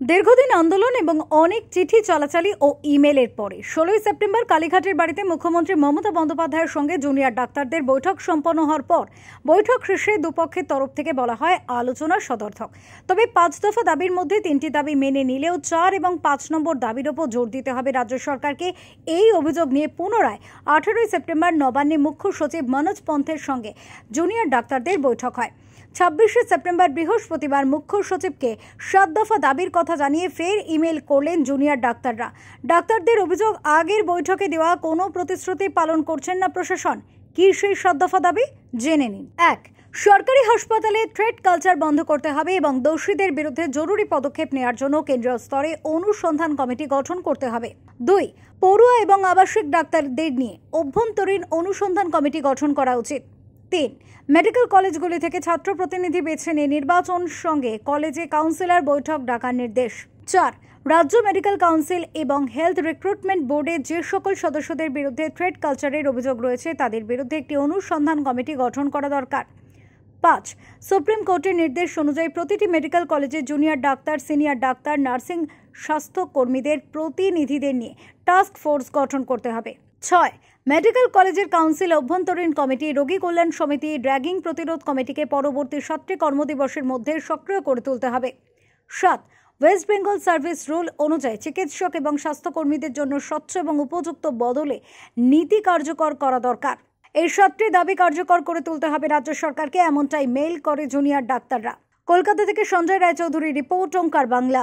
দীর্ঘদিন আন্দোলন এবং অনেক চিঠি চলাচলি ও ইমেলের পরে 16 সেপ্টেম্বর কালীঘাটের বাড়িতে মুখ্যমন্ত্রী মমতা বন্দ্যোপাধ্যায়ের সঙ্গে জুনিয়র ডাক্তারদের বৈঠক সম্পন্ন হওয়ার পর বৈঠক শেষে দুপক্ষের তরফ থেকে বলা হয় আলোচনা সদর্থক। তবে 5 দফা দাবির মধ্যে 3টি দাবি মেনে নিলেও 4 এবং 5 নম্বর দাবির ওপর জোর দিতে হবে রাজ্য সরকারকে। এই অভিযোগ নিয়ে পুনরায় 18 সেপ্টেম্বর নবান্নে মুখ্য সচিব মনোজ পন্থের সঙ্গে জুনিয়র ডাক্তারদের বৈঠক হয়। 26 সেপ্টেম্বর বৃহস্পতিবার মুখ্য সচিবকে 7 দফা দাবির কথা জানিয়ে ফের ইমেল করলেন জুনিয়র ডাক্তাররা। ডাক্তারদের অভিযোগ, আগের বৈঠকে দেওয়া কোনো প্রতিশ্রুতি পালন করছেন না প্রশাসন। কি সেই 7 দফা দাবি জেনে নিন। 1. সরকারি হাসপাতালে থ্রেট কালচার বন্ধ করতে হবে এবং দোষীদের বিরুদ্ধে জরুরি পদক্ষেপ নেওয়ার জন্য কেন্দ্রীয় স্তরে অনুসন্ধান কমিটি গঠন করতে হবে। 2. পড়ুয়া এবং আবাসিক ডাক্তারদের নিয়ে অভ্যন্তরীণ অনুসন্ধান কমিটি গঠন করা উচিত। 3. মেডিকেল কলেজগুলি থেকে ছাত্র প্রতিনিধি বেছে নিয়ে নির্বাচন সঙ্গে কলেজে কাউন্সিলর বৈঠক ডাকার নির্দেশ। 4. রাজ্য মেডিকেল কাউন্সিল এবং হেলথ রিক্রুটমেন্ট বোর্ডে যে সকল সদস্যদের বিরুদ্ধে থ্রেট কালচারের অভিযোগ রয়েছে তাদের বিরুদ্ধে একটি অনুসন্ধান কমিটি গঠন করা দরকার। 5. সুপ্রিম কোর্টের নির্দেশ অনুযায়ী প্রতিটি মেডিকেল কলেজে junior doctor, senior doctor, nursing স্বাস্থ্য কর্মীদের প্রতিনিধিদের নিয়ে টাস্ক ফোর্স গঠন করতে হবে। 6. মেডিকেল কলেজের কাউন্সিল, অভ্যন্তরীণ কমিটি, রোগী কল্যাণ সমিতি, র্যাগিং প্রতিরোধ কমিটিকে পরবর্তী 7টি কর্মদিবসের মধ্যে সক্রিয় করে তুলতে হবে। 7. ওয়েস্ট বেঙ্গল সার্ভিস রুল অনুযায়ী চিকিৎসক এবং স্বাস্থ্যকর্মীদের জন্য স্বচ্ছ এবং উপযুক্ত বদলে নীতি কার্যকর করা দরকার। এই 7টি দাবি কার্যকর করে তুলতে হবে রাজ্য সরকারকে, এমনটাই মেইল করে জুনিয়র ডাক্তাররা। কলকাতা থেকে সঞ্জয় রায়চৌধুরী রিপোর্ট, ওঙ্কার বাংলা।